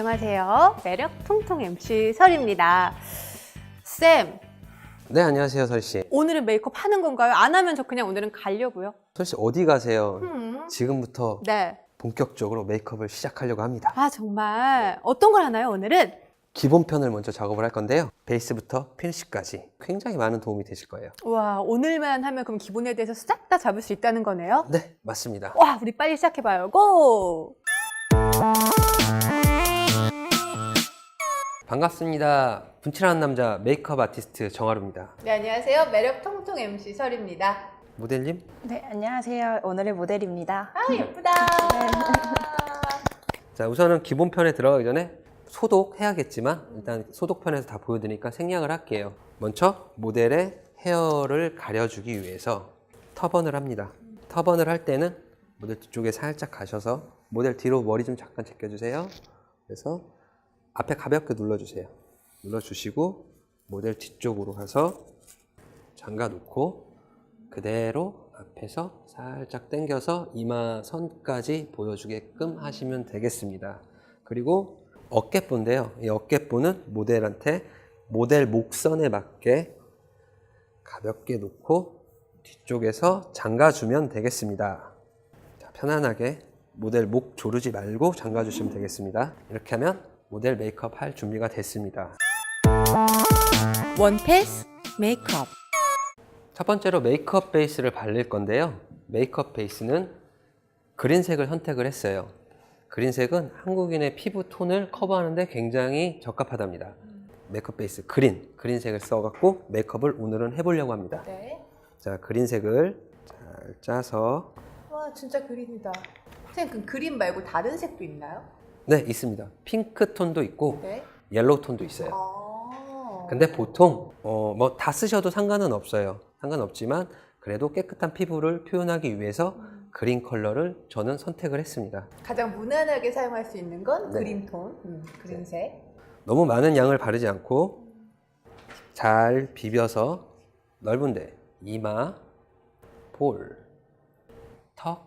안녕하세요. 매력 통통 MC 설입니다. 쌤, 네, 안녕하세요, 설씨. 오늘은 메이크업 하는 건가요? 안 하면 저 그냥 오늘은 가려고요. 설씨, 어디 가세요? 음. 지금부터 네. 본격적으로 메이크업을 시작하려고 합니다. 아, 정말. 어떤 걸 하나요, 오늘은? 기본편을 먼저 작업을 할 건데요. 베이스부터 피니쉬까지 굉장히 많은 도움이 되실 거예요. 와, 오늘만 하면 그럼 기본에 대해서 싹 다 잡을 수 있다는 거네요? 네, 맞습니다. 와, 우리 빨리 시작해봐요. 고! 반갑습니다. 분칠하는 남자 메이크업 아티스트 정하루입니다. 네, 안녕하세요. 매력 통통 MC 설입니다. 모델님? 네, 안녕하세요. 오늘의 모델입니다. 아, 예쁘다. 자, 우선은 기본편에 들어가기 전에 소독해야겠지만 일단 소독편에서 다 보여드리니까 생략을 할게요. 먼저 모델의 헤어를 가려주기 위해서 터번을 합니다. 터번을 할 때는 모델 뒤쪽에 살짝 가셔서 모델 뒤로 머리 좀 잠깐 제껴주세요. 그래서 앞에 가볍게 눌러주세요. 눌러주시고 모델 뒤쪽으로 가서 잠가 놓고 그대로 앞에서 살짝 당겨서 이마 선까지 보여주게끔 하시면 되겠습니다. 그리고 어깨부인데요. 이 어깨부는 모델한테 모델 목선에 맞게 가볍게 놓고 뒤쪽에서 잠가주면 되겠습니다. 자, 편안하게 모델 목 조르지 말고 잠가주시면 되겠습니다. 이렇게 하면 모델 메이크업 할 준비가 됐습니다. 원패스 메이크업. 첫 번째로 메이크업 베이스를 바를 건데요. 메이크업 베이스는 그린색을 선택을 했어요. 그린색은 한국인의 피부 톤을 커버하는데 굉장히 적합하답니다. 메이크업 베이스 그린색을 써갖고 메이크업을 오늘은 해보려고 합니다. 네. 자, 그린색을 잘 짜서 와, 진짜 그린이다. 선생님, 그 그린 말고 다른 색도 있나요? 네, 있습니다. 핑크 톤도 있고 네. 옐로우 톤도 있어요. 아. 근데 보통 뭐 다 쓰셔도 상관은 없어요. 상관없지만 그래도 깨끗한 피부를 표현하기 위해서 그린 컬러를 저는 선택을 했습니다. 가장 무난하게 사용할 수 있는 건 네. 그린톤, 그린색. 너무 많은 양을 바르지 않고 잘 비벼서 넓은 데 이마, 볼, 턱,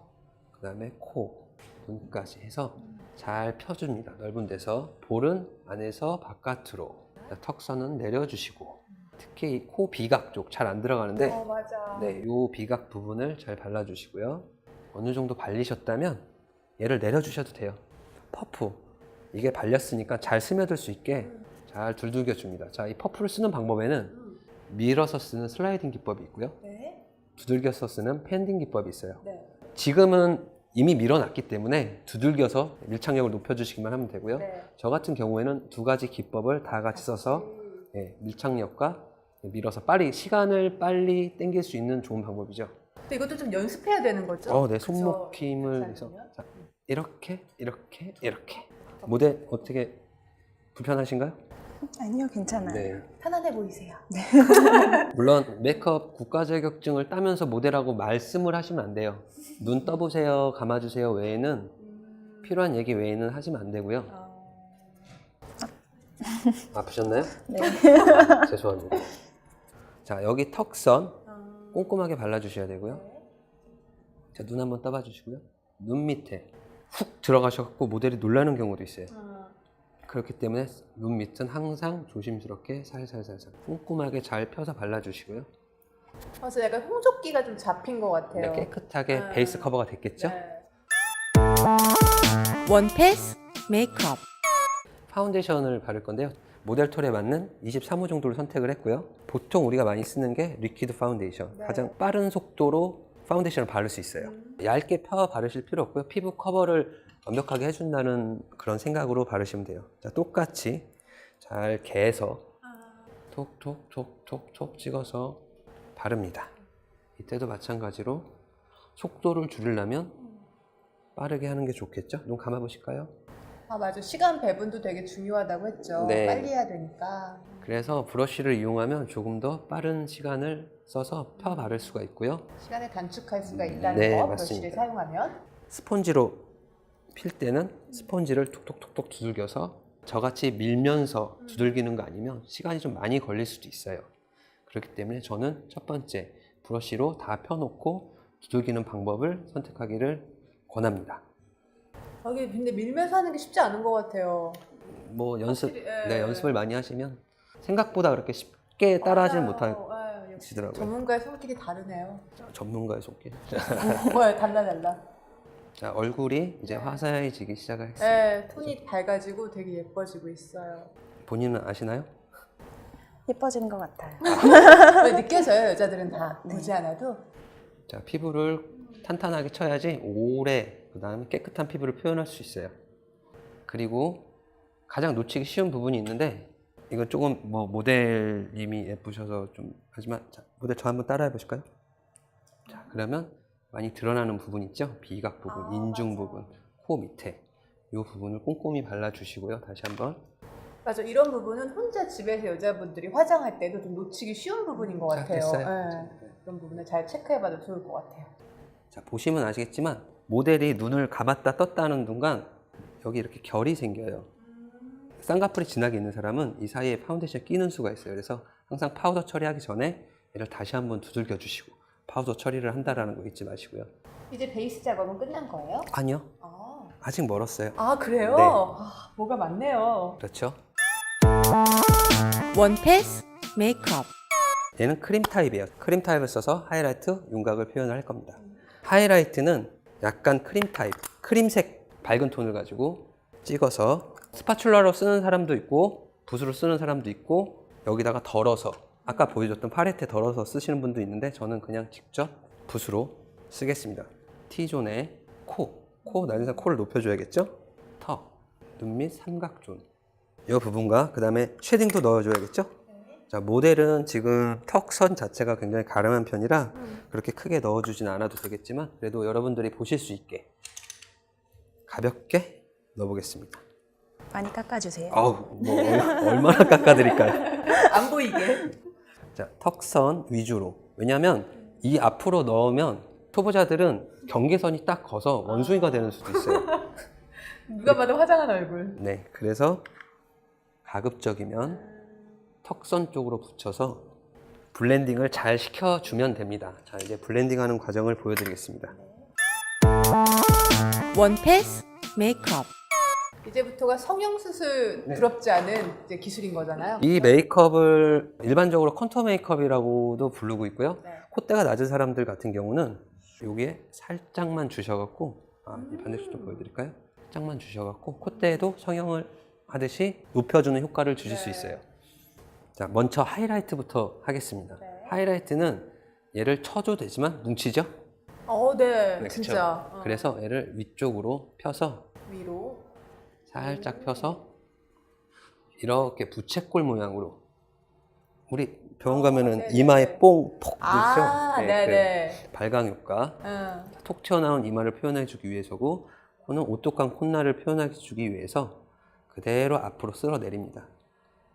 그 다음에 코, 눈까지 해서 잘 펴줍니다. 넓은 데서 볼은 안에서 바깥으로, 턱선은 내려주시고 특히 이 코 비각 쪽 잘 안 들어가는데 맞아. 네, 요 비각 부분을 잘 발라주시고요. 어느 정도 발리셨다면 얘를 내려주셔도 돼요. 퍼프. 이게 발렸으니까 잘 스며들 수 있게 잘 둘둘겨 줍니다. 자, 이 퍼프를 쓰는 방법에는 밀어서 쓰는 슬라이딩 기법이 있고요. 네. 두들겨서 쓰는 팬딩 기법이 있어요. 네. 지금은 이미 밀어놨기 때문에 두들겨서 밀착력을 높여주시기만 하면 되고요. 네. 저 같은 경우에는 두 가지 기법을 다 같이 써서 밀착력과 밀어서 시간을 빨리 당길 수 있는 좋은 방법이죠. 근데 이것도 좀 연습해야 되는 거죠? 네, 손목 그쵸? 힘을 해서 괜찮으면? 자, 이렇게. 모델 어떻게 불편하신가요? 아니요, 괜찮아요. 네. 편안해 보이세요. 물론 메이크업 국가 자격증을 따면서 모델하고 말씀을 하시면 안 돼요. 눈 떠보세요, 감아주세요 외에는 필요한 얘기 외에는 하시면 안 되고요. 아프셨나요? 네. 죄송합니다. 자, 여기 턱선 꼼꼼하게 발라주셔야 되고요. 자, 눈 한번 떠봐 주시고요. 눈 밑에 훅 들어가셔서 모델이 놀라는 경우도 있어요. 그렇기 때문에 눈 밑은 항상 조심스럽게 살살살살 꼼꼼하게 잘 펴서 발라주시고요. 그래서 약간 홍조기가 좀 잡힌 것 같아요. 네, 깨끗하게 베이스 커버가 됐겠죠? 원패스 메이크업. 파운데이션을 바를 건데요. 모델 톤에 맞는 23호 정도를 선택을 했고요. 보통 우리가 많이 쓰는 게 리퀴드 파운데이션. 네. 가장 빠른 속도로 파운데이션을 바를 수 있어요. 얇게 펴 바르실 필요 없고요. 피부 커버를 완벽하게 해준다는 그런 생각으로 바르시면 돼요. 자, 똑같이 잘 개서 톡톡톡톡톡 찍어서 바릅니다. 이때도 마찬가지로 속도를 줄이려면 빠르게 하는 게 좋겠죠? 눈 감아 보실까요? 아, 맞아. 시간 배분도 되게 중요하다고 했죠. 네. 빨리 해야 되니까. 그래서 브러쉬를 이용하면 조금 더 빠른 시간을 써서 펴 바를 수가 있고요. 시간을 단축할 수가 있다는 네, 거, 맞습니다. 브러쉬를 사용하면. 스펀지로 필 때는 스펀지를 톡톡톡톡 두들겨서 저같이 밀면서 두들기는 거 아니면 시간이 좀 많이 걸릴 수도 있어요. 그렇기 때문에 저는 첫 번째 브러쉬로 다 펴놓고 두들기는 방법을 선택하기를 권합니다. 이게 근데 밀면서 하는 게 쉽지 않은 것 같아요. 뭐 연습, 확실히, 예. 네, 연습을 많이 하시면 생각보다 그렇게 쉽게 따라하지는 맞아요. 못하시더라고요. 전문가의 손길이 다르네요. 전문가의 손길. 달라. 자, 얼굴이 이제 화사해지기 시작을 했어요. 네, 톤이 밝아지고 되게 예뻐지고 있어요. 본인은 아시나요? 예뻐지는 것 같아요. 느껴져요, 여자들은 다. 보지 않아도. 자, 피부를 탄탄하게 쳐야지 오래 그다음에 깨끗한 피부를 표현할 수 있어요. 그리고 가장 놓치기 쉬운 부분이 있는데 이건 조금 뭐 모델님이 예쁘셔서 좀 하지만 자, 모델 저 한번 따라해 보실까요? 자, 그러면 많이 드러나는 부분 있죠? 비각 부분, 인중 부분, 코 밑에 이 부분을 꼼꼼히 발라주시고요. 다시 한번. 맞아, 이런 부분은 혼자 집에서 여자분들이 화장할 때도 좀 놓치기 쉬운 부분인 것 같아요. 됐어요? 네. 그런 부분을 잘 체크해봐도 좋을 것 같아요. 자, 보시면 아시겠지만 모델이 눈을 감았다 떴다 하는 순간 여기 이렇게 결이 생겨요. 쌍꺼풀이 진하게 있는 사람은 이 사이에 파운데이션 끼는 수가 있어요. 그래서 항상 파우더 처리하기 전에 얘를 다시 한번 두들겨 주시고 파우더 처리를 한다라는 거 잊지 마시고요. 이제 베이스 작업은 끝난 거예요? 아니요, 아직 멀었어요. 그래요? 네. 뭐가 많네요. 그렇죠. 원패스 메이크업. 얘는 크림 타입이에요. 크림 타입을 써서 하이라이트, 윤곽을 표현을 할 겁니다. 하이라이트는 약간 크림 타입, 크림색 밝은 톤을 가지고 찍어서 스파츌라로 쓰는 사람도 있고 붓으로 쓰는 사람도 있고 여기다가 덜어서 아까 보여줬던 팔레트에 덜어서 쓰시는 분도 있는데 저는 그냥 직접 붓으로 쓰겠습니다. T존의 코 나중에 코를 높여줘야겠죠? 턱, 눈 밑 삼각존 이 부분과 그 다음에 쉐딩도 넣어줘야겠죠? 자, 모델은 지금 턱선 자체가 굉장히 가름한 편이라 그렇게 크게 넣어주진 않아도 되겠지만 그래도 여러분들이 보실 수 있게 가볍게 넣어보겠습니다. 많이 깎아주세요. 아우, 뭐 얼마나 깎아드릴까요? 안 보이게. 자, 턱선 위주로. 왜냐하면 이 앞으로 넣으면 초보자들은 경계선이 딱 커서 원숭이가 되는 수도 있어요. 누가 봐도 화장한 얼굴. 네, 그래서 가급적이면 턱선 쪽으로 붙여서 블렌딩을 잘 시켜주면 됩니다. 자, 이제 블렌딩하는 과정을 보여드리겠습니다. 원패스 메이크업. 이제부터가 성형수술 부럽지 않은 이제 기술인 거잖아요. 이 메이크업을 일반적으로 컨투어 메이크업이라고도 부르고 있고요. 네. 콧대가 낮은 사람들 같은 경우는 여기에 살짝만 주셔갖고 이 반대쪽도 보여드릴까요? 살짝만 주셔갖고 콧대에도 성형을 하듯이 높여주는 효과를 주실 수 있어요. 자, 먼저 하이라이트부터 하겠습니다. 하이라이트는 얘를 쳐도 되지만 뭉치죠? 네, 네, 진짜. 그쵸? 그래서 얘를 위쪽으로 펴서 위로. 살짝 펴서 이렇게 부채꼴 모양으로 우리 병원 가면은 네네네. 이마에 뽕 톡 있죠? 네네. 그 발광 효과 톡 튀어나온 이마를 표현해 주기 위해서고 코는 오똑한 콧날을 표현해 주기 위해서 그대로 앞으로 쓸어 내립니다.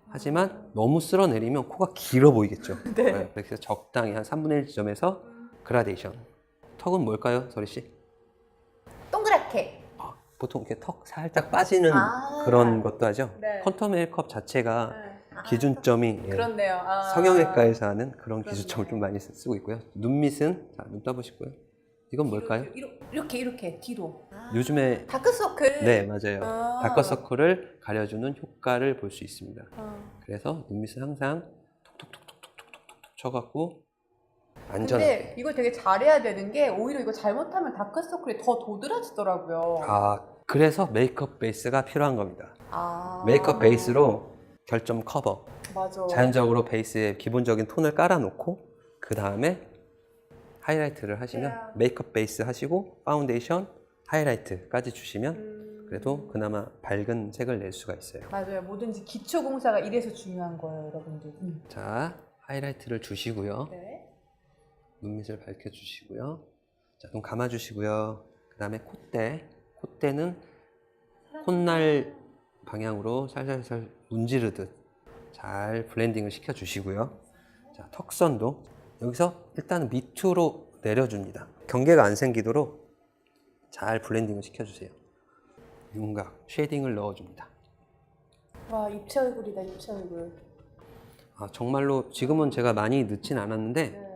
하지만 너무 쓸어 내리면 코가 길어 보이겠죠? 네. 그래서 적당히 한 3분의 1 지점에서 그라데이션. 턱은 뭘까요, 서리 씨? 동그랗게. 보통 이렇게 턱 살짝 빠지는 아. 그런 것도 하죠. 네. 컨투어 메이크업 자체가 기준점이 예, 그렇네요. 성형외과에서 하는 그런 그렇네. 기준점을 좀 많이 쓰고 있고요. 눈 밑은 자, 눈 떠보시고요. 이건 뭘까요? 이렇게 뒤로. 요즘에 다크서클. 네, 맞아요. 아. 다크서클을 가려주는 효과를 볼 수 있습니다. 그래서 눈 밑은 항상 톡톡톡톡톡톡톡 쳐갖고 안전하게. 근데 이걸 되게 잘해야 되는 게 오히려 이거 잘못하면 다크서클이 더 도드라지더라고요. 그래서 메이크업 베이스가 필요한 겁니다. 아. 메이크업 베이스로 결점 커버. 맞아. 자연적으로 베이스에 기본적인 톤을 깔아놓고 그 다음에 하이라이트를 하시면 메이크업 베이스 하시고 파운데이션, 하이라이트까지 주시면 그래도 그나마 밝은 색을 낼 수가 있어요. 맞아요. 뭐든지 기초 공사가 이래서 중요한 거예요, 여러분들. 자, 하이라이트를 주시고요. 네. 눈밑을 밝혀주시고요. 자, 눈 감아주시고요. 그 다음에 콧대는 콧날 방향으로 살살살 문지르듯 잘 블렌딩을 시켜주시고요. 자, 턱선도 여기서 일단 밑으로 내려줍니다. 경계가 안 생기도록 잘 블렌딩을 시켜주세요. 윤곽, 쉐딩을 넣어줍니다. 와, 입체 얼굴이다, 입체 얼굴. 정말로 지금은 제가 많이 늦진 않았는데 네.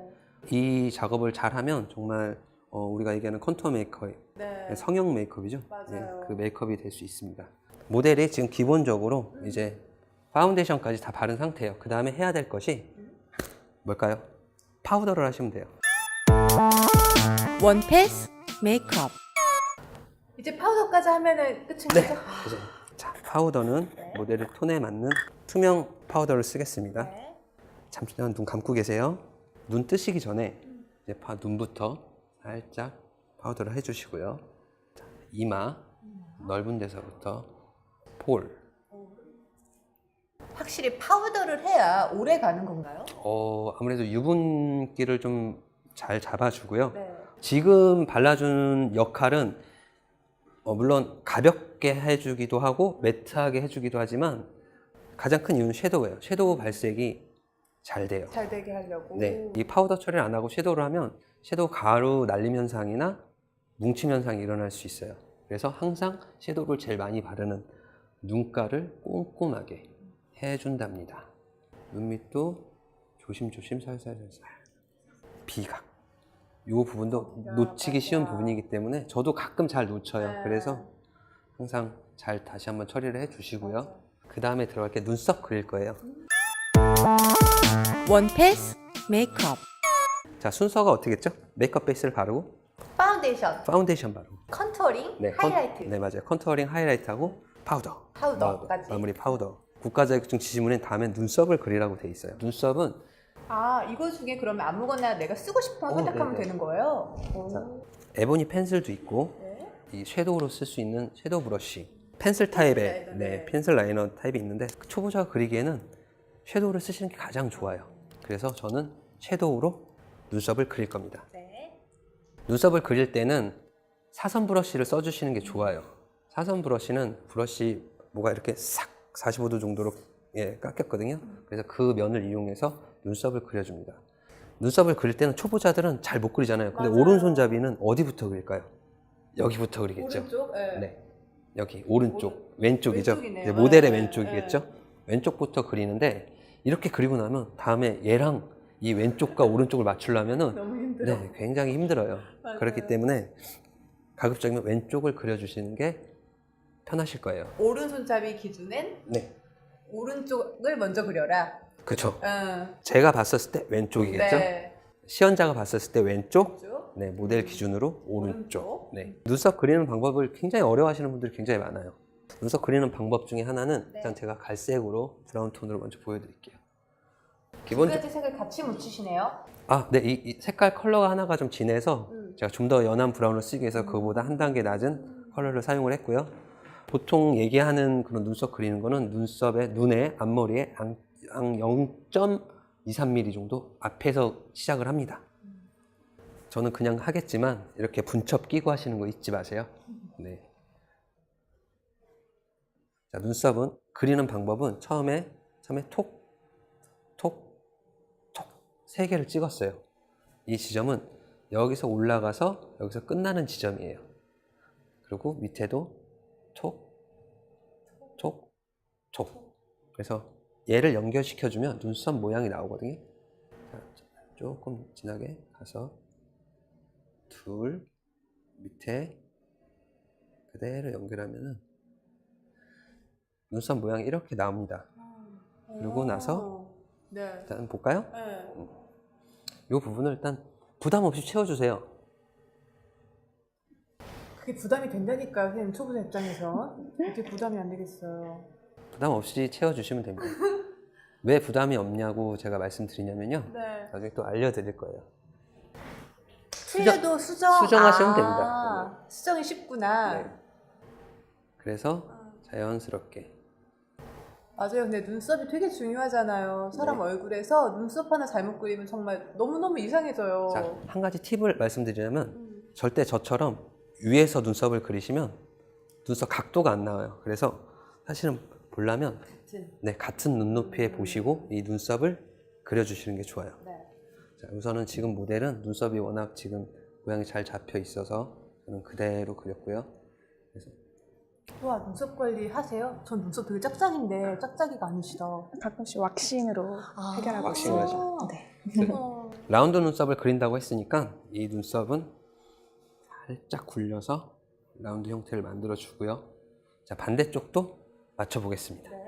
이 작업을 잘하면 정말 우리가 얘기하는 컨투어 메이크업, 네. 성형 메이크업이죠. 맞아요. 그 메이크업이 될 수 있습니다. 모델이 지금 기본적으로 이제 파운데이션까지 다 바른 상태예요. 그 다음에 해야 될 것이 뭘까요? 파우더를 하시면 돼요. 원패스 메이크업. 이제 파우더까지 하면은 끝인 네. 거죠? 이제 자, 파우더는 모델의 톤에 맞는 투명 파우더를 쓰겠습니다. 네. 잠시만 눈 감고 계세요. 눈 뜨시기 전에 이제 눈부터 살짝 파우더를 해주시고요. 자, 이마 넓은 데서부터 볼. 확실히 파우더를 해야 오래 가는 건가요? 아무래도 유분기를 좀 잘 잡아주고요. 네. 지금 발라주는 역할은 물론 가볍게 해주기도 하고 매트하게 해주기도 하지만 가장 큰 이유는 섀도우예요. 섀도우 발색이 잘 돼요. 잘 되게 하려고. 네, 이 파우더 처리를 안 하고 섀도우를 하면 섀도우 가루 날림 현상이나 뭉침 현상이 일어날 수 있어요. 그래서 항상 섀도우를 제일 많이 바르는 눈가를 꼼꼼하게 해준답니다. 눈 밑도 조심조심 살살살살. 비각. 이 부분도 놓치기 쉬운 부분이기 때문에 저도 가끔 잘 놓쳐요. 네. 그래서 항상 잘 다시 한번 처리를 해주시고요. 그 다음에 들어갈 게 눈썹 그릴 거예요. 원패스 메이크업. 자, 순서가 어떻게 했죠? 메이크업 베이스를 바르고 파운데이션, 파운데이션 바르고 컨투어링, 네, 하이라이트, 네, 맞아요. 컨투어링 하이라이트하고 파우더까지. 마무리 파우더. 국가자격증 지시문엔 다음에 눈썹을 그리라고 돼 있어요. 눈썹은 이거 중에 그러면 아무거나 내가 쓰고 싶은 거 선택하면 네네. 되는 거예요? 자, 에보니 펜슬도 있고 네. 이 섀도우로 쓸 수 있는 섀도우 브러쉬, 펜슬 타입의 라이너, 네. 펜슬 라이너 타입이 있는데 초보자가 그리기에는 섀도우를 쓰시는 게 가장 좋아요. 그래서 저는 섀도우로 눈썹을 그릴 겁니다. 네. 눈썹을 그릴 때는 사선 브러쉬를 써주시는 게 좋아요. 사선 브러쉬는 브러쉬 뭐가 이렇게 싹 45도 정도로 깎였거든요. 그래서 그 면을 이용해서 눈썹을 그려줍니다. 눈썹을 그릴 때는 초보자들은 잘 못 그리잖아요. 근데 맞아요. 오른손잡이는 어디부터 그릴까요? 여기부터 그리겠죠. 오른쪽? 네. 네. 여기 오른쪽, 왼쪽이죠. 왼쪽이네요. 이제 모델의 네. 왼쪽이겠죠. 네. 왼쪽부터 그리는데 이렇게 그리고 나면 다음에 얘랑 이 왼쪽과 오른쪽을 맞추려면은 너무 힘들어. 네, 굉장히 힘들어요. 맞아요. 그렇기 때문에 가급적이면 왼쪽을 그려주시는 게 편하실 거예요. 오른손잡이 기준엔 네, 오른쪽을 먼저 그려라. 그렇죠. 응. 제가 봤었을 때 왼쪽이겠죠. 네. 시연자가 봤었을 때 왼쪽, 왼쪽. 네, 모델 기준으로 오른쪽. 오른쪽. 네. 눈썹 그리는 방법을 굉장히 어려워하시는 분들이 굉장히 많아요. 눈썹 그리는 방법 중에 하나는 네. 일단 제가 갈색으로 브라운 톤으로 먼저 보여드릴게요. 두 기본적으로 가지 색을 같이 묻히시네요. 네, 이 색깔 컬러가 하나가 좀 진해서 제가 좀 더 연한 브라운을 쓰기 위해서 그거보다 한 단계 낮은 컬러를 사용을 했고요. 보통 얘기하는 그런 눈썹 그리는 거는 눈썹의 눈에 앞머리에 0.23mm 정도 앞에서 시작을 합니다. 저는 그냥 하겠지만 이렇게 분첩 끼고 하시는 거 잊지 마세요. 네. 자, 눈썹은 그리는 방법은 처음에 톡, 톡, 톡 세 개를 찍었어요. 이 지점은 여기서 올라가서 여기서 끝나는 지점이에요. 그리고 밑에도 톡, 톡, 톡. 그래서 얘를 연결시켜주면 눈썹 모양이 나오거든요. 자, 조금 진하게 가서 둘, 밑에 그대로 연결하면은 눈썹 모양이 이렇게 나옵니다. 그러고 나서 네. 일단 볼까요? 네. 이 부분을 일단 부담 없이 채워주세요. 그게 부담이 된다니까요, 선생님 초보자 입장에서. 이게 부담이 안 되겠어요. 부담 없이 채워주시면 됩니다. 왜 부담이 없냐고 제가 말씀드리냐면요. 네. 나중에 또 알려드릴 거예요. 틀려도 수정하시면 됩니다. 수정이 쉽구나. 네. 그래서 자연스럽게 맞아요. 근데 눈썹이 되게 중요하잖아요. 사람 네. 얼굴에서 눈썹 하나 잘못 그리면 정말 너무너무 이상해져요. 자, 한 가지 팁을 말씀드리자면 절대 저처럼 위에서 눈썹을 그리시면 눈썹 각도가 안 나와요. 그래서 사실은 보려면 같은 눈높이에 보시고 이 눈썹을 그려주시는 게 좋아요. 네. 자, 우선은 지금 모델은 눈썹이 워낙 지금 모양이 잘 잡혀 있어서 저는 그대로 그렸고요. 그래서 와, 눈썹 관리 하세요? 전 눈썹 되게 짝짝인데 짝짝이가 아니시다. 가끔씩 왁싱으로 해결하고 왁싱을 있어요. 하죠. 네. 라운드 눈썹을 그린다고 했으니까 이 눈썹은 살짝 굴려서 라운드 형태를 만들어 주고요. 자, 반대쪽도 맞춰보겠습니다. 네.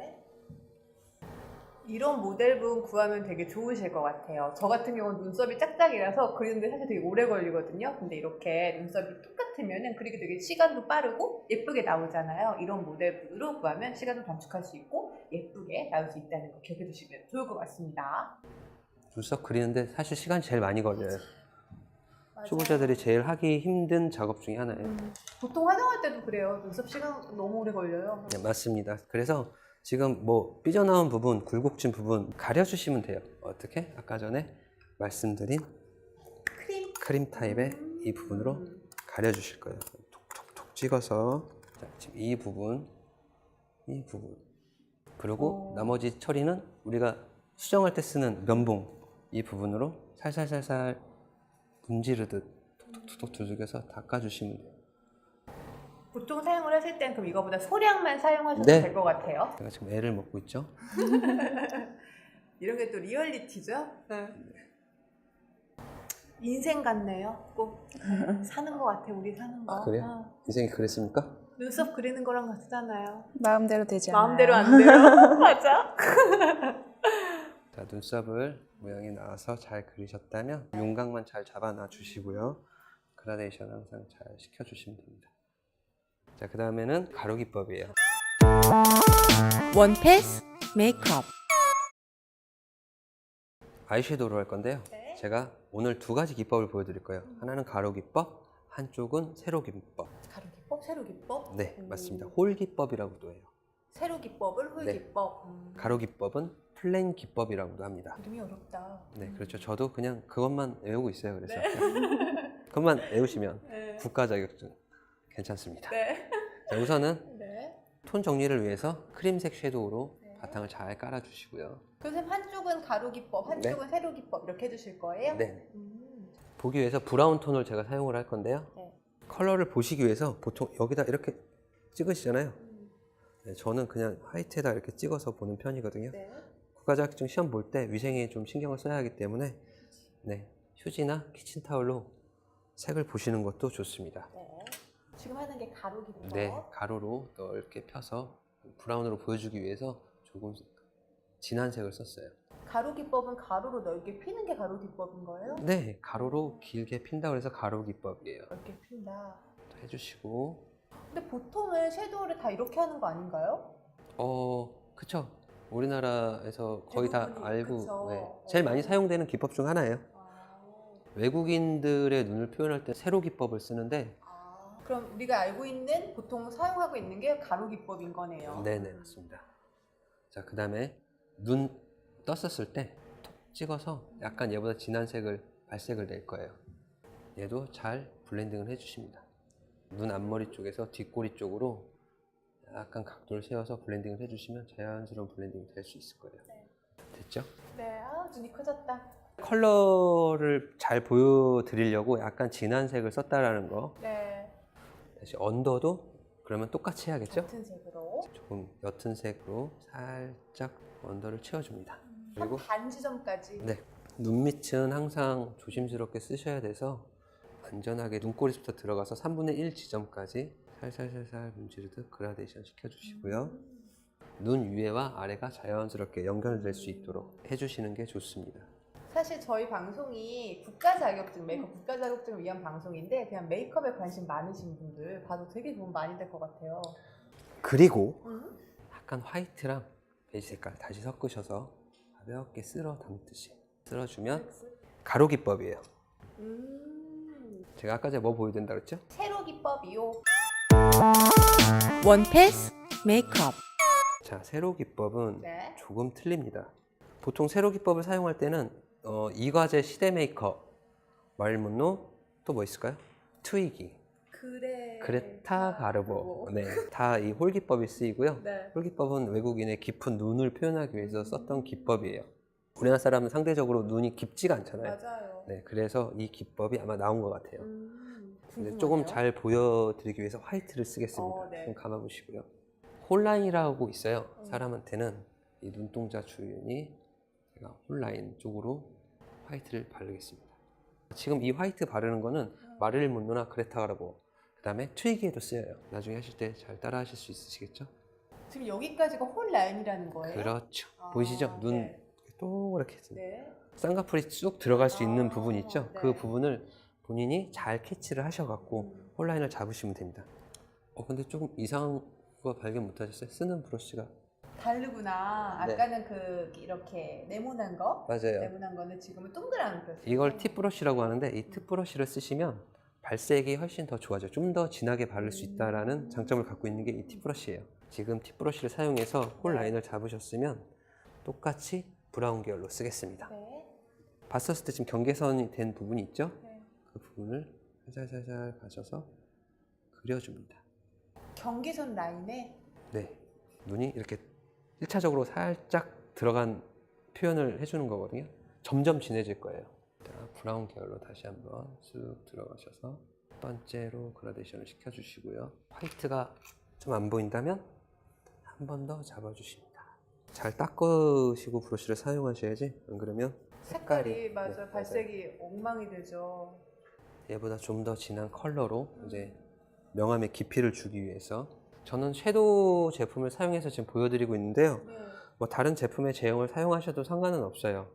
이런 모델분 구하면 되게 좋으실 것 같아요. 저 같은 경우는 눈썹이 짝짝이라서 그리는데 사실 되게 오래 걸리거든요. 근데 이렇게 눈썹이 똑같으면은 그리고 되게 시간도 빠르고 예쁘게 나오잖아요. 이런 모델분으로 구하면 시간도 단축할 수 있고 예쁘게 나올 수 있다는 거 기억해 두시면 좋을 것 같습니다. 눈썹 그리는데 사실 시간이 제일 많이 걸려요. 맞아요. 초보자들이 제일 하기 힘든 작업 중에 하나예요. 보통 화장할 때도 그래요. 눈썹 시간 너무 오래 걸려요. 네, 맞습니다. 그래서 지금 뭐 삐져나온 부분, 굴곡진 부분 가려주시면 돼요. 어떻게? 아까 전에 말씀드린 크림 타입의 이 부분으로 가려주실 거예요. 톡톡톡 찍어서 자, 지금 이 부분 그리고 나머지 처리는 우리가 수정할 때 쓰는 면봉 이 부분으로 살살살살 문지르듯 톡톡톡 두들겨서 닦아주시면 돼요. 보통 사용을 하실 땐 그럼 이거보다 소량만 사용하셔도 네. 될 것 같아요. 제가 지금 애를 먹고 있죠. 이런 게 또 리얼리티죠? 네. 인생 같네요. 꼭 사는 것 같아, 우리 사는 거. 아, 그래요? 아, 인생이 그랬습니까? 눈썹 그리는 거랑 같잖아요. 마음대로 되지 않아요. 마음대로 안 돼요. 맞아. 자, 눈썹을 모양이 나와서 잘 그리셨다면 윤곽만 잘 잡아놔 주시고요. 그라데이션 항상 잘 시켜주시면 됩니다. 자, 그 다음에는 가로 기법이에요. 원패스 메이크업. 아이섀도우로 할 건데요. 네. 제가 오늘 두 가지 기법을 보여드릴 거예요. 하나는 가로 기법, 한쪽은 세로 기법. 가로 기법, 세로 기법? 네, 맞습니다. 홀 기법이라고도 해요. 세로 기법을 홀 네. 기법. 가로 기법은 플랜 기법이라고도 합니다. 이름이 어렵다. 네, 그렇죠. 저도 그냥 그것만 외우고 있어요. 그래서 그것만 외우시면 네. 국가 자격증 괜찮습니다. 네. 자, 우선은 네. 톤 정리를 위해서 크림색 섀도우로 네. 바탕을 잘 깔아주시고요. 선생님 한쪽은 가로 기법, 한쪽은 세로 기법 이렇게 해주실 거예요? 네. 보기 위해서 브라운 톤을 제가 사용을 할 건데요. 네. 컬러를 보시기 위해서 보통 여기다 이렇게 찍으시잖아요. 네, 저는 그냥 화이트에다 이렇게 찍어서 보는 편이거든요. 네. 국가자격증 시험 볼 때 위생에 좀 신경을 써야 하기 때문에 네, 휴지나 키친타올로 색을 보시는 것도 좋습니다. 네. 지금 하는 게 가로 기법. 네, 가로로 넓게 펴서 브라운으로 보여주기 위해서 조금 진한 색을 썼어요. 가로 기법은 가로로 넓게 피는 게 가로 기법인 거예요? 네, 가로로 길게 핀다고 해서 가로 기법이에요. 넓게 핀다. 해주시고 근데 보통은 섀도우를 다 이렇게 하는 거 아닌가요? 그쵸. 우리나라에서 거의 다 대부분이, 알고 그쵸. 네, 제일 많이 사용되는 기법 중 하나예요. 아, 외국인들의 눈을 표현할 때 세로 기법을 쓰는데 그럼 우리가 알고 있는 보통 사용하고 있는 게 가로 기법인 거네요. 네네 맞습니다. 자, 그 다음에 눈 떴었을 때 톡 찍어서 약간 얘보다 진한 색을 발색을 낼 거예요. 얘도 잘 블렌딩을 해주십니다. 눈 앞머리 쪽에서 뒷꼬리 쪽으로 약간 각도를 세워서 블렌딩을 해주시면 자연스러운 블렌딩이 될 수 있을 거예요. 네. 됐죠? 네, 눈이 커졌다. 컬러를 잘 보여드리려고 약간 진한 색을 썼다라는 거. 네, 다시 언더도 그러면 똑같이 해야겠죠? 같은 색으로. 조금 옅은 색으로 살짝 언더를 채워줍니다. 그리고 반 지점까지. 네, 눈 밑은 항상 조심스럽게 쓰셔야 돼서 안전하게 눈꼬리부터 들어가서 3분의 1 지점까지 살살살살 문지르듯 그라데이션 시켜주시고요. 눈 위에와 아래가 자연스럽게 연결될 수 있도록 해주시는 게 좋습니다. 사실 저희 방송이 국가 자격증, 메이크업 국가 자격증을 위한 방송인데 그냥 메이크업에 관심 많으신 분들 봐도 되게 도움 많이 될 것 같아요. 그리고 약간 화이트랑 베이지 색깔 다시 섞으셔서 가볍게 쓸어 담듯이 쓸어주면 가로 기법이에요. 제가 아까 전에 뭐 보여드린다 그랬죠? 세로 기법이요. 원패스 메이크업. 자, 세로 기법은 네. 조금 틀립니다. 보통 세로 기법을 사용할 때는 이과제 시대 메이커, 말문노 또 뭐 있을까요? 트위기, 그레타 가르보, 네, 다 이 홀 기법이 쓰이고요. 네. 홀 기법은 외국인의 깊은 눈을 표현하기 위해서 썼던 기법이에요. 우리나라 사람은 상대적으로 눈이 깊지가 않잖아요. 맞아요. 네, 그래서 이 기법이 아마 나온 것 같아요. 근데 궁금하네요. 조금 잘 보여드리기 위해서 화이트를 쓰겠습니다. 네. 좀 감아보시고요. 홀라인이라고 있어요. 사람한테는 이 눈동자 주변이 제가 홀라인 쪽으로 화이트를 바르겠습니다. 지금 이 화이트 바르는 거는 마릴린 먼로나 그레타 가르보, 그다음에 트이기에도 쓰여요. 나중에 하실 때 잘 따라 하실 수 있으시겠죠? 지금 여기까지가 홀 라인이라는 거예요? 그렇죠. 아, 보이시죠? 눈 네. 동그랗게 있습니다. 네. 쌍꺼풀이 쭉 들어갈 수 있는 부분 있죠? 네. 그 부분을 본인이 잘 캐치를 하셔갖고 홀라인을 잡으시면 됩니다. 근데 조금 이상한 거 발견 못 하셨어요? 쓰는 브러쉬가. 다르구나. 네. 아까는 그 이렇게 네모난 거, 맞아요. 네모난 거는 지금은 동그란 브러쉬. 이걸 팁 브러쉬라고 하는데 이 팁 브러쉬를 쓰시면 발색이 훨씬 더 좋아져요. 좀 더 진하게 바를 수 있다는 장점을 갖고 있는 게 이 팁 브러쉬예요. 지금 팁 브러쉬를 사용해서 홀 라인을 잡으셨으면 똑같이 브라운 계열로 쓰겠습니다. 네. 봤었을 때 지금 경계선이 된 부분이 있죠? 네. 그 부분을 살살살살 가셔서 그려줍니다. 경계선 라인에 네, 눈이 이렇게 1차적으로 살짝 들어간 표현을 해주는 거거든요. 점점 진해질 거예요. 자, 브라운 계열로 다시 한번 쑥 들어가셔서 첫 번째로 그라데이션을 시켜주시고요. 화이트가 좀 안 보인다면 한 번 더 잡아주십니다. 잘 닦으시고 브러쉬를 사용하셔야지, 안 그러면 색깔이 맞아 네, 발색이 엉망이 되죠. 얘보다 좀 더 진한 컬러로 이제 명암의 깊이를 주기 위해서 저는 섀도우 제품을 사용해서 지금 보여드리고 있는데요. 네. 뭐 다른 제품의 제형을 사용하셔도 상관은 없어요.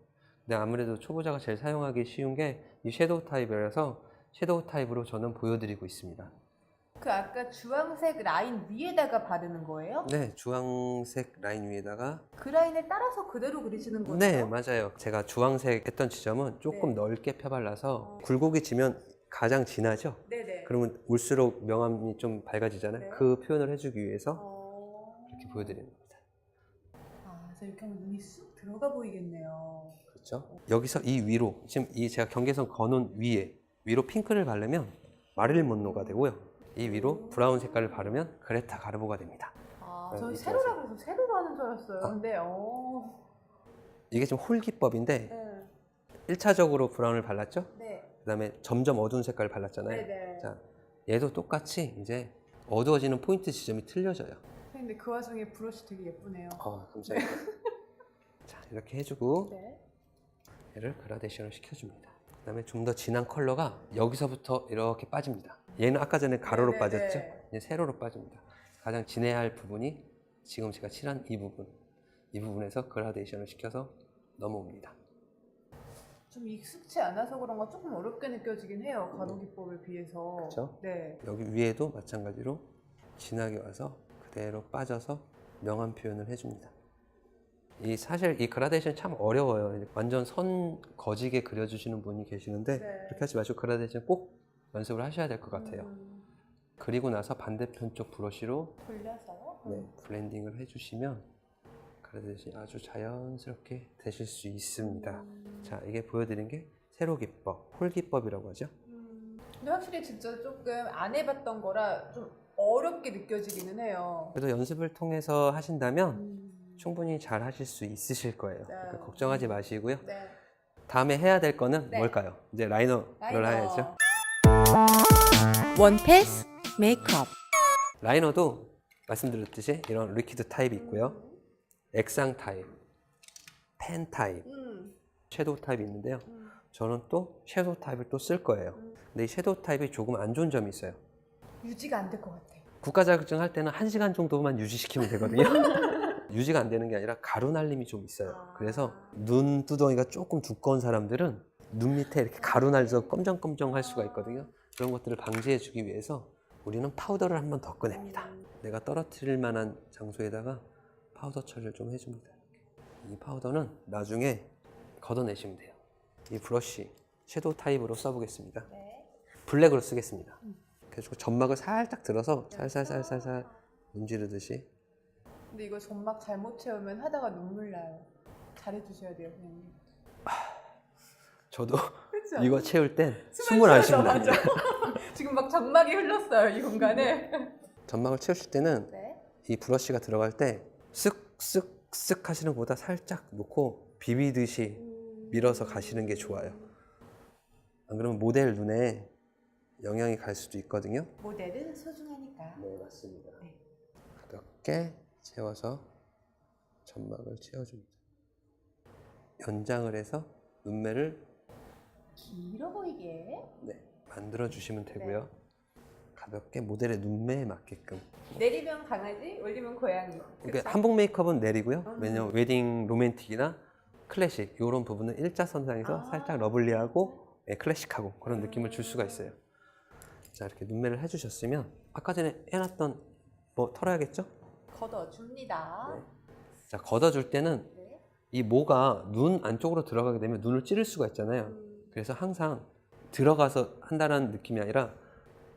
근데 아무래도 초보자가 제일 사용하기 쉬운 게 이 섀도우 타입이라서 섀도우 타입으로 저는 보여드리고 있습니다. 그 아까 주황색 라인 위에다가 바르는 거예요? 네, 주황색 라인 위에다가 그 라인을 따라서 그대로 그리시는 거죠? 네, 맞아요. 제가 주황색 했던 지점은 조금 네. 넓게 펴발라서 굴곡이 지면 가장 진하죠? 네네. 그러면 올수록 명암이 좀 밝아지잖아요. 네. 그 표현을 해주기 위해서 어... 이렇게 보여드리는 겁니다. 아, 그래서 이렇게 하면 눈이 쑥 들어가 보이겠네요. 그렇죠? 여기서 이 위로, 지금 이 제가 경계선 거는 위로 핑크를 바르면 마릴 먼로가 되고요. 이 위로 브라운 색깔을 바르면 그레타 가르보가 됩니다. 아, 네, 저는 이렇게 세로라 그래서 세로로 하는 줄 알았어요. 아. 근데 이게 지금 홀 기법인데 네. 1차적으로 브라운을 발랐죠? 네. 그 다음에 점점 어두운 색깔을 발랐잖아요. 네네. 자, 얘도 똑같이 이제 어두워지는 포인트 지점이 틀려져요. 근데 그 와중에 브러쉬 되게 예쁘네요. 감사합니다. 자, 이렇게 해주고 네. 얘를 그라데이션을 시켜줍니다. 그 다음에 좀 더 진한 컬러가 여기서부터 이렇게 빠집니다. 얘는 아까 전에 가로로 네네네. 빠졌죠? 이제 세로로 빠집니다. 가장 진해야 할 부분이 지금 제가 칠한 이 부분. 이 부분에서 그라데이션을 시켜서 넘어옵니다. 좀 익숙치 않아서 그런가 조금 어렵게 느껴지긴 해요. 가로 기법에 비해서. 그렇죠? 네. 여기 위에도 마찬가지로 진하게 와서 그대로 빠져서 명암 표현을 해줍니다. 사실 이 그라데이션 참 어려워요. 완전 선 거지게 그려주시는 분이 계시는데 네. 그렇게 하지 마시고 그라데이션 꼭 연습을 하셔야 될 것 같아요. 그리고 나서 반대편 쪽 브러쉬로 돌려서. 네, 블렌딩을 해주시면 그라데이션이 아주 자연스럽게 되실 수 있습니다. 자, 이게 보여드린 게 세로 기법, 홀 기법이라고 하죠. 근데 확실히 진짜 조금 안 해봤던 거라 좀 어렵게 느껴지기는 해요. 그래도 연습을 통해서 하신다면 충분히 잘 하실 수 있으실 거예요. 그러니까 걱정하지 마시고요. 네. 다음에 해야 될 거는 네. 뭘까요? 이제 라이너를 해야죠. 원패스 메이크업. 라이너도 말씀드렸듯이 이런 리퀴드 타입이 있고요. 액상 타입, 펜 타입, 섀도우 타입이 있는데요. 저는 또 섀도우 타입을 또 쓸 거예요. 근데 이 섀도우 타입이 조금 안 좋은 점이 있어요. 유지가 안 될 것 같아. 국가 자격증 할 때는 1시간 정도만 유지시키면 되거든요. 유지가 안 되는 게 아니라 가루 날림이 좀 있어요. 그래서 눈 두덩이가 조금 두꺼운 사람들은 눈 밑에 이렇게 가루 날려서 검정검정 할 수가 있거든요. 그런 것들을 방지해 주기 위해서 우리는 파우더를 한 번 더 꺼냅니다. 내가 떨어뜨릴 만한 장소에다가 파우더 처리를 좀 해줍니다. 이 파우더는 나중에 걷어내시면 돼요. 이 브러쉬 섀도우 타입으로 써보겠습니다. 네. 블랙으로 쓰겠습니다. 그래서 점막을 살짝 들어서 살살살살살 문지르듯이. 근데 이거 점막 잘못 채우면 하다가 눈물 나요. 잘해주셔야 돼요, 선생님. 저도 그렇죠? 이거 채울 땐 숨을 안 쉬면 맞아. 됩니다. 지금 막 점막이 흘렀어요, 이 공간에. 점막을 채우실 때는 네. 이 브러쉬가 들어갈 때 쓱쓱쓱 하시는 것보다 살짝 놓고 비비듯이 밀어서 가시는 게 좋아요. 안 그러면 모델 눈에 영향이 갈 수도 있거든요. 모델은 소중하니까. 네, 맞습니다. 네. 이렇게 채워서 점막을 채워줍니다. 연장을 해서 눈매를 길어 보이게. 만들어 주시면 되고요. 가볍게 모델의 눈매에 맞게끔. 내리면 강아지, 올리면 고양이. 그러니까 한복 메이크업은 내리고요. 왜냐면 웨딩 로맨틱이나 클래식 이런 부분은 일자선상에서 살짝 러블리하고 클래식하고 그런 느낌을 줄 수가 있어요. 자, 이렇게 눈매를 해주셨으면 아까 전에 해놨던 뭐 털어야겠죠? 걷어줍니다. 네. 자, 걷어줄 때는 네. 이 모가 눈 안쪽으로 들어가게 되면 눈을 찌를 수가 있잖아요. 그래서 항상 들어가서 한다는 느낌이 아니라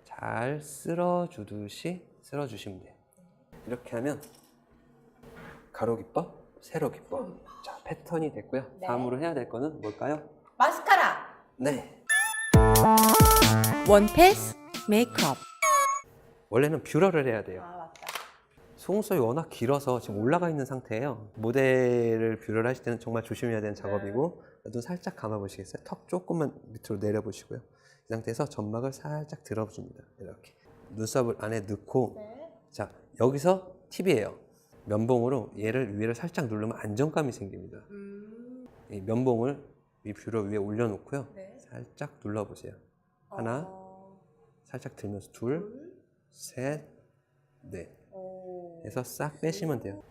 잘 쓸어주듯이 쓸어주시면 돼요. 이렇게 하면 가로 기법, 세로 기법. 자, 패턴이 됐고요. 네. 다음으로 해야 될 거는 뭘까요? 마스카라. 네. 원패스 메이크업. 원래는 뷰러를 해야 돼요. 아 맞다. 속눈썹이 워낙 길어서 지금 올라가 있는 상태예요. 모델을 뷰러를 하실 때는 정말 조심해야 되는 작업이고, 눈 살짝 감아보시겠어요? 턱 조금만 밑으로 내려보시고요. 이 상태에서 점막을 살짝 들어줍니다. 이렇게 눈썹을 안에 넣고, 네. 자, 여기서 팁이에요. 면봉으로 얘를 위를 살짝 누르면 안정감이 생깁니다. 이 면봉을 이 뷰러 위에 올려놓고요. 네. 살짝 눌러보세요. 하나, 살짝 들면서 둘, 셋, 넷. 해서 싹 빼시면 돼요.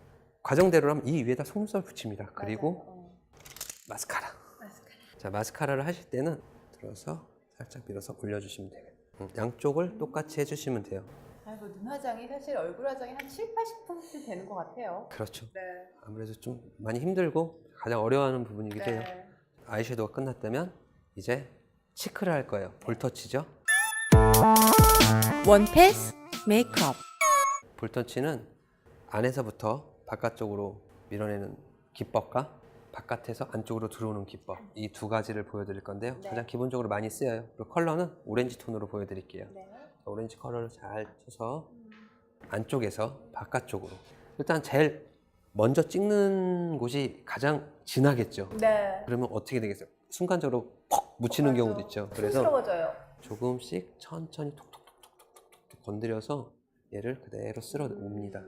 과정대로라면 이 위에다 속눈썹을 붙입니다. 그리고 마스카라. 자, 마스카라를 하실 때는 들어서 살짝 밀어서 올려주시면 돼요. 양쪽을 똑같이 해주시면 돼요. 아이고 눈 화장이 사실 얼굴 화장이 한 7, 80% 되는 것 같아요. 그렇죠. 네. 아무래도 좀 많이 힘들고 가장 어려워하는 부분이기도 해요. 네. 아이섀도우가 끝났다면 이제 치크를 할 거예요. 볼터치죠. 원패스 메이크업. 볼터치는 안에서부터 바깥쪽으로 밀어내는 기법과 바깥에서 안쪽으로 들어오는 기법, 이 두 가지를 보여드릴 건데요. 네. 가장 기본적으로 많이 쓰여요. 그리고 컬러는 오렌지 톤으로 보여드릴게요. 네. 오렌지 컬러를 잘 쳐서 안쪽에서 바깥쪽으로. 일단 제일 먼저 찍는 곳이 가장 진하겠죠. 네. 그러면 어떻게 되겠어요? 순간적으로 퍽 묻히는 맞아. 경우도 있죠. 그래서 촌스러워져요. 조금씩 천천히 톡톡톡톡톡 건드려서 얘를 그대로 쓸어 옵니다.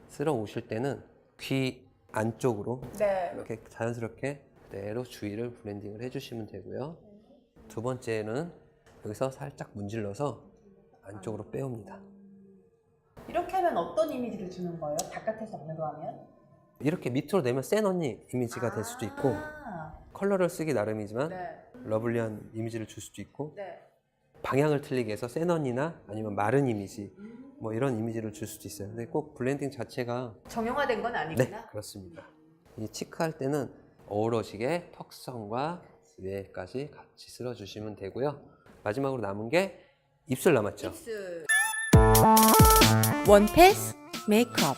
쓸어 오실 때는 귀 안쪽으로 네. 이렇게 자연스럽게 그대로 주위를 블렌딩을 해주시면 되고요. 두 번째는 여기서 살짝 문질러서 안쪽으로 빼옵니다. 이렇게 하면 어떤 이미지를 주는 거예요? 바깥에서 안으로 하면? 이렇게 밑으로 내면 센 언니 이미지가 될 수도 있고, 컬러를 쓰기 나름이지만 네. 러블리한 이미지를 줄 수도 있고, 네. 방향을 틀리게 해서 센 언니나 아니면 마른 이미지, 뭐 이런 이미지를 줄 수도 있어요. 근데 꼭 블렌딩 자체가 정형화된 건 네, 아니구나. 그렇습니다. 이 치크할 때는 어우러지게 턱선과 위에까지 같이 쓸어주시면 되고요. 마지막으로 남은 게 입술 남았죠. 입술. 원패스 메이크업.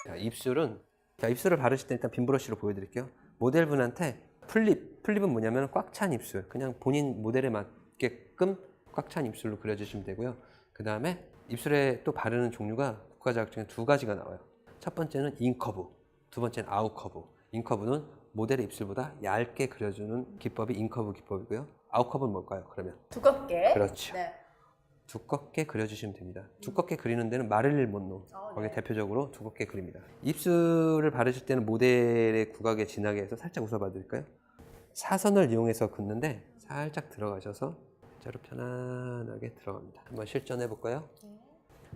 자, 입술을 바르실 때 일단 빈 브러쉬로 보여드릴게요. 모델분한테 플립은 뭐냐면 꽉 찬 입술, 그냥 본인 모델에 맞게끔 꽉 찬 입술로 그려주시면 되고요. 그 다음에 입술에 또 바르는 종류가 국가 자격 중에 두 가지가 나와요. 첫 번째는 인커브, 두 번째는 아웃커브. 인커브는 모델의 입술보다 얇게 그려주는 기법이 인커브 기법이고요. 아웃커브는 뭘까요? 그러면 두껍게. 그렇죠. 네. 두껍게 그려주시면 됩니다. 두껍게 그리는 데는 마릴린 먼로, 거기 네. 대표적으로 두껍게 그립니다. 입술을 바르실 때는 모델의 구각에 진하게 해서 살짝 웃어봐 드릴까요? 사선을 이용해서 긋는데 살짝 들어가셔서 자로 편안하게 들어갑니다. 한번 실전해 볼까요?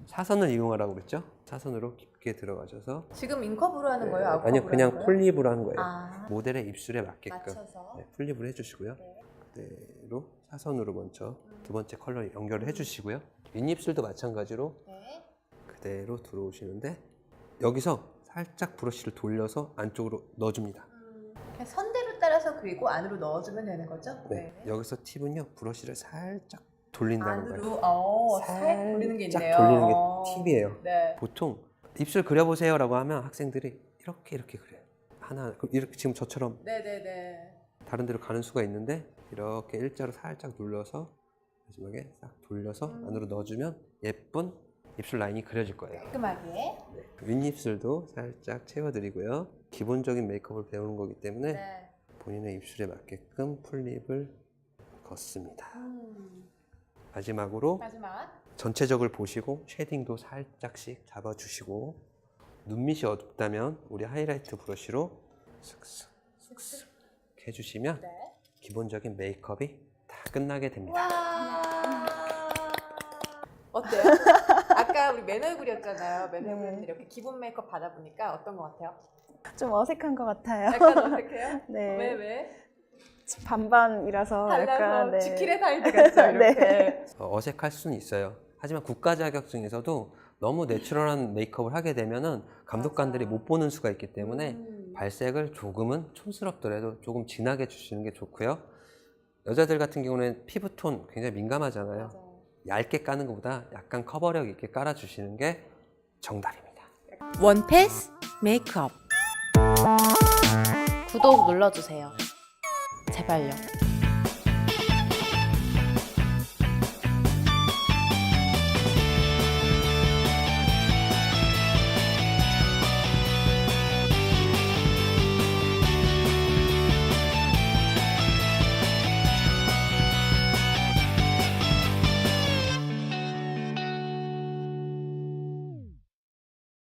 사선을 이용하라고 그랬죠? 사선으로 깊게 들어가셔서 지금 인커브로 하는 거예요? 아웃커브로 아니요, 그냥 하는 거예요? 풀립으로 하는 거예요. 아. 모델의 입술에 맞게끔 맞춰서. 네, 풀립을 해주시고요. 네. 그대로 사선으로 먼저 두 번째 컬러 연결을 해주시고요. 윗입술도 마찬가지로 네. 그대로 들어오시는데 여기서 살짝 브러쉬를 돌려서 안쪽으로 넣어줍니다. 그냥 선대로 따라서 그리고 안으로 넣어주면 되는 거죠? 네. 여기서 팁은요, 브러쉬를 살짝 돌린다는 거예요. 안으로 살 돌리는 게 살짝 있네요. 돌리는 게 팁이에요. 네. 보통 입술 그려보세요라고 하면 학생들이 이렇게 그려요. 하나 이렇게 지금 저처럼 네네네. 다른 데로 가는 수가 있는데 이렇게 일자로 살짝 눌러서 마지막에 싹 돌려서 안으로 넣어주면 예쁜 입술 라인이 그려질 거예요. 깔끔하게. 네. 윗입술도 살짝 채워드리고요. 기본적인 메이크업을 배우는 거기 때문에 네. 본인의 입술에 맞게끔 풀립을 걷습니다. 마지막으로 마지막. 전체적을 보시고 쉐딩도 살짝씩 잡아주시고, 눈밑이 어둡다면 우리 하이라이트 브러쉬로 슥슥 해주시면 네. 기본적인 메이크업이 다 끝나게 됩니다. 와. 어때요? 맨 얼굴이었잖아요. 맨 네. 얼굴인데 이렇게 기본 메이크업 받아보니까 어떤 것 같아요? 좀 어색한 것 같아요. 약간 어색해요? 네. 왜? 반반이라서 달라서 약간 네. 지킬의 사이드 같죠, 이렇게. 네. 어색할 수는 있어요. 하지만 국가 자격증에서도 너무 내추럴한 메이크업을 하게 되면은 감독관들이 맞아. 못 보는 수가 있기 때문에 음. 발색을 조금은 촌스럽더라도 조금 진하게 주시는 게 좋고요. 여자들 같은 경우는 피부톤 굉장히 민감하잖아요. 맞아요. 얇게 까는 것보다 약간 커버력 있게 깔아주시는 게 정답입니다. 원패스 메이크업. 구독 눌러주세요. 제발요.